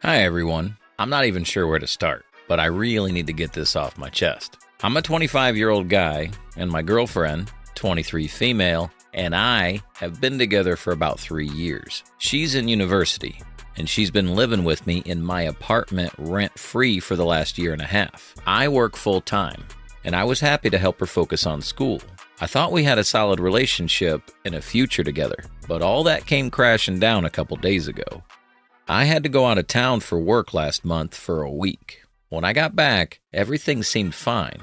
Hi, everyone. I'm not even sure where to start, but I really need to get this off my chest. I'm a 25-year-old guy, and my girlfriend, 23 female, and I have been together for about 3 years. She's in university, and she's been living with me in my apartment rent-free for the last year and a half. I work full-time, and I was happy to help her focus on school. I thought we had a solid relationship and a future together, but all that came crashing down a couple days ago. I had to go out of town for work last month for a week. When I got back, everything seemed fine.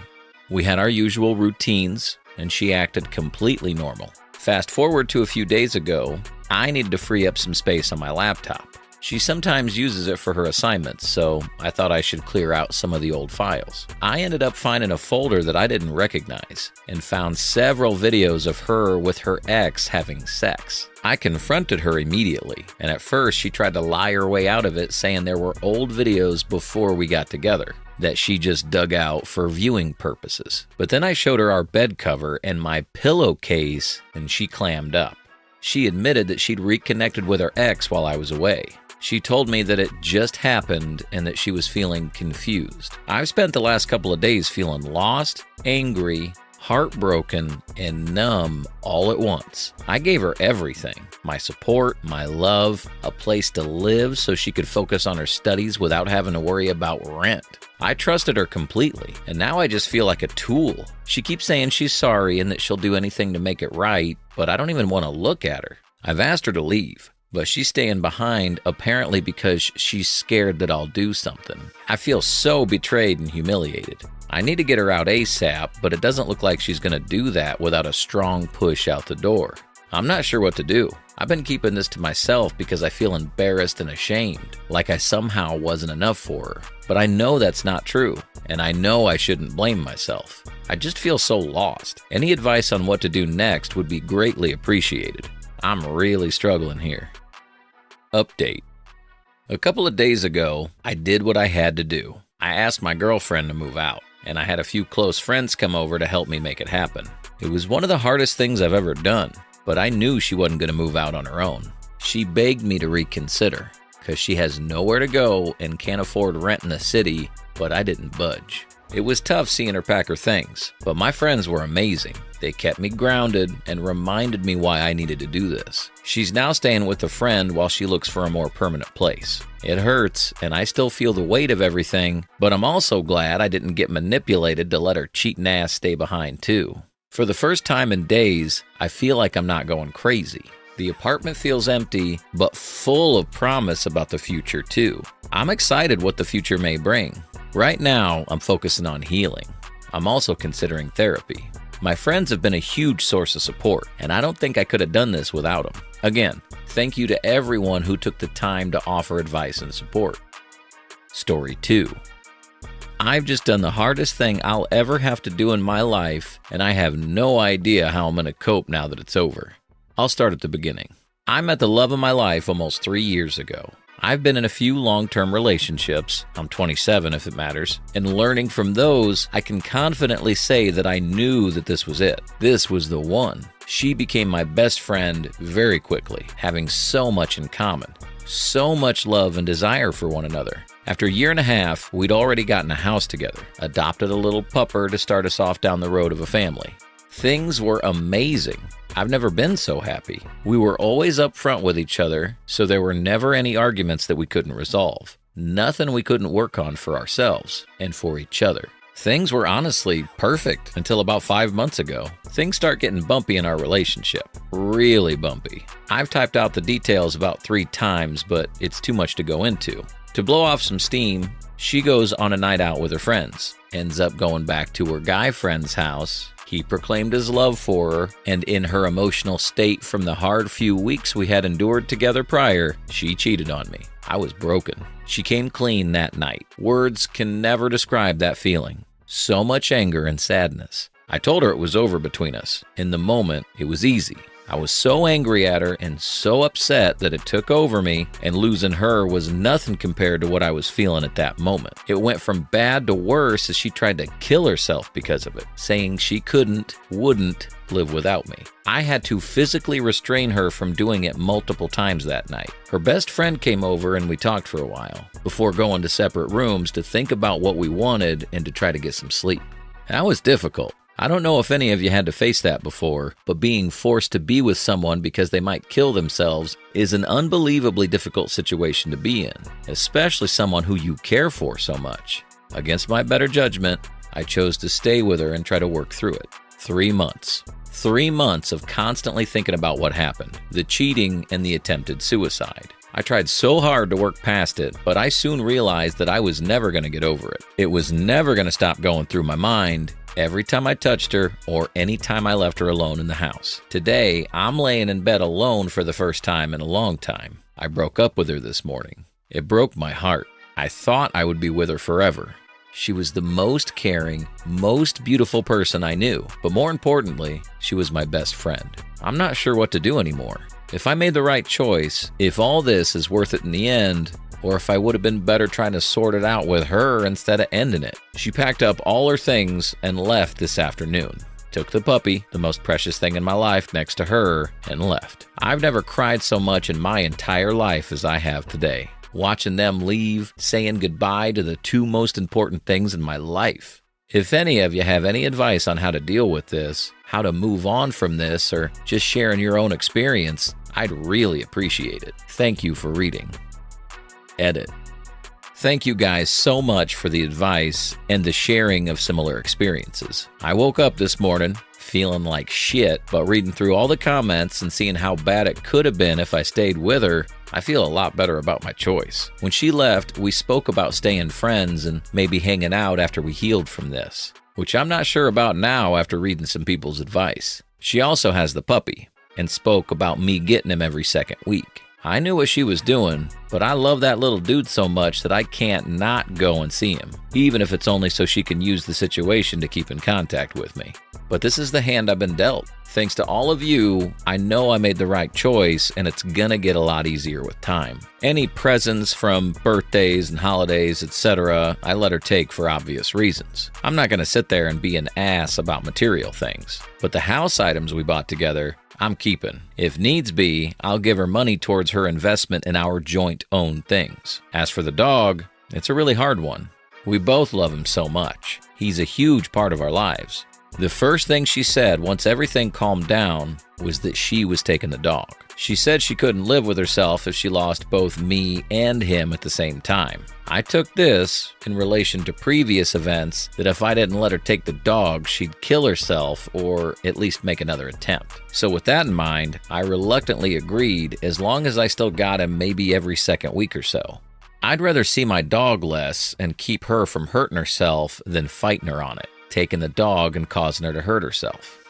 We had our usual routines, and she acted completely normal. Fast forward to a few days ago, I needed to free up some space on my laptop. She sometimes uses it for her assignments, so I thought I should clear out some of the old files. I ended up finding a folder that I didn't recognize and found several videos of her with her ex having sex. I confronted her immediately, and at first she tried to lie her way out of it, saying there were old videos before we got together that she just dug out for viewing purposes. But then I showed her our bed cover and my pillowcase, and she clammed up. She admitted that she'd reconnected with her ex while I was away. She told me that it just happened and that she was feeling confused. I've spent the last couple of days feeling lost, angry, heartbroken, and numb all at once. I gave her everything: my support, my love, a place to live so she could focus on her studies without having to worry about rent. I trusted her completely, and now I just feel like a tool. She keeps saying she's sorry and that she'll do anything to make it right, but I don't even want to look at her. I've asked her to leave, but she's staying behind, apparently because she's scared that I'll do something. I feel so betrayed and humiliated. I need to get her out ASAP, but it doesn't look like she's going to do that without a strong push out the door. I'm not sure what to do. I've been keeping this to myself because I feel embarrassed and ashamed, like I somehow wasn't enough for her. But I know that's not true, and I know I shouldn't blame myself. I just feel so lost. Any advice on what to do next would be greatly appreciated. I'm really struggling here. Update. A couple of days ago, I did what I had to do. I asked my girlfriend to move out, and I had a few close friends come over to help me make it happen. It was one of the hardest things I've ever done, but I knew she wasn't going to move out on her own. She begged me to reconsider, because she has nowhere to go and can't afford rent in the city, but I didn't budge. It was tough seeing her pack her things, but my friends were amazing. They kept me grounded and reminded me why I needed to do this. She's now staying with a friend while she looks for a more permanent place. It hurts, and I still feel the weight of everything, but I'm also glad I didn't get manipulated to let her cheating ass stay behind too. For the first time in days, I feel like I'm not going crazy. The apartment feels empty, but full of promise about the future too. I'm excited what the future may bring. Right now, I'm focusing on healing. I'm also considering therapy. My friends have been a huge source of support, and I don't think I could have done this without them. Again, thank you to everyone who took the time to offer advice and support. Story 2. I've just done the hardest thing I'll ever have to do in my life, and I have no idea how I'm going to cope now that it's over. I'll start at the beginning. I met the love of my life almost 3 years ago. I've been in a few long-term relationships, I'm 27 if it matters, and learning from those, I can confidently say that I knew that this was it. This was the one. She became my best friend very quickly, having so much in common. So much love and desire for one another. After a year and a half, we'd already gotten a house together, adopted a little pupper to start us off down the road of a family. Things were amazing. I've never been so happy. We were always up front with each other, so there were never any arguments that we couldn't resolve. Nothing we couldn't work on for ourselves and for each other. Things were honestly perfect until about 5 months ago. Things start getting bumpy in our relationship. Really bumpy. I've typed out the details about 3 times, but it's too much to go into. To blow off some steam, she goes on a night out with her friends, ends up going back to her guy friend's house. He proclaimed his love for her, and in her emotional state from the hard few weeks we had endured together prior, she cheated on me. I was broken. She came clean that night. Words can never describe that feeling. So much anger and sadness. I told her it was over between us. In the moment, it was easy. I was so angry at her and so upset that it took over me, and losing her was nothing compared to what I was feeling at that moment. It went from bad to worse as she tried to kill herself because of it, saying she wouldn't live without me. I had to physically restrain her from doing it multiple times that night. Her best friend came over and we talked for a while, before going to separate rooms to think about what we wanted and to try to get some sleep. That was difficult. I don't know if any of you had to face that before, but being forced to be with someone because they might kill themselves is an unbelievably difficult situation to be in, especially someone who you care for so much. Against my better judgment, I chose to stay with her and try to work through it. 3 months. 3 months of constantly thinking about what happened, the cheating and the attempted suicide. I tried so hard to work past it, but I soon realized that I was never going to get over it. It was never going to stop going through my mind every time I touched her or any time I left her alone in the house. Today, I'm laying in bed alone for the first time in a long time. I broke up with her this morning. It broke my heart. I thought I would be with her forever. She was the most caring, most beautiful person I knew, but more importantly, she was my best friend. I'm not sure what to do anymore. If I made the right choice, if all this is worth it in the end, or if I would have been better trying to sort it out with her instead of ending it. She packed up all her things and left this afternoon. Took the puppy, the most precious thing in my life, next to her, and left. I've never cried so much in my entire life as I have today. Watching them leave, saying goodbye to the 2 most important things in my life. If any of you have any advice on how to deal with this, how to move on from this, or just sharing your own experience, I'd really appreciate it. Thank you for reading. Edit. Thank you guys so much for the advice and the sharing of similar experiences. I woke up this morning feeling like shit, but reading through all the comments and seeing how bad it could have been if I stayed with her, I feel a lot better about my choice. When she left, we spoke about staying friends and maybe hanging out after we healed from this, which I'm not sure about now after reading some people's advice. She also has the puppy and spoke about me getting him every second week. I knew what she was doing, but I love that little dude so much that I can't not go and see him, even if it's only so she can use the situation to keep in contact with me. But this is the hand I've been dealt. Thanks to all of you, I know I made the right choice, and it's gonna get a lot easier with time. Any presents from birthdays and holidays, etc., I let her take for obvious reasons. I'm not gonna sit there and be an ass about material things, but the house items we bought together, I'm keeping. If needs be, I'll give her money towards her investment in our joint-owned things. As for the dog, it's a really hard one. We both love him so much. He's a huge part of our lives. The first thing she said once everything calmed down was that she was taking the dog. She said she couldn't live with herself if she lost both me and him at the same time. I took this in relation to previous events that if I didn't let her take the dog, she'd kill herself or at least make another attempt. So with that in mind, I reluctantly agreed as long as I still got him maybe every second week or so. I'd rather see my dog less and keep her from hurting herself than fighting her on it, taking the dog and causing her to hurt herself.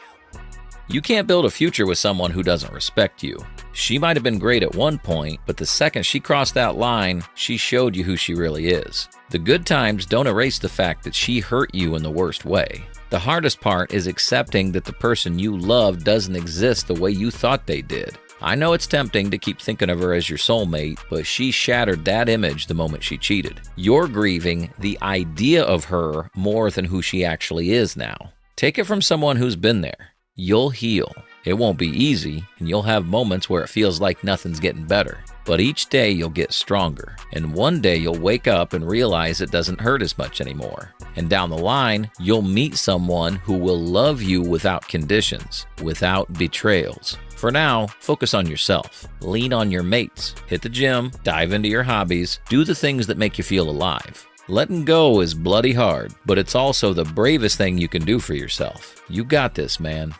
You can't build a future with someone who doesn't respect you. She might have been great at one point, but the second she crossed that line, she showed you who she really is. The good times don't erase the fact that she hurt you in the worst way. The hardest part is accepting that the person you love doesn't exist the way you thought they did. I know it's tempting to keep thinking of her as your soulmate, but she shattered that image the moment she cheated. You're grieving the idea of her more than who she actually is now. Take it from someone who's been there. You'll heal. It won't be easy, and you'll have moments where it feels like nothing's getting better. But each day you'll get stronger, and one day you'll wake up and realize it doesn't hurt as much anymore. And down the line, you'll meet someone who will love you without conditions, without betrayals. For now, focus on yourself. Lean on your mates. Hit the gym, dive into your hobbies, do the things that make you feel alive. Letting go is bloody hard, but it's also the bravest thing you can do for yourself. You got this, man.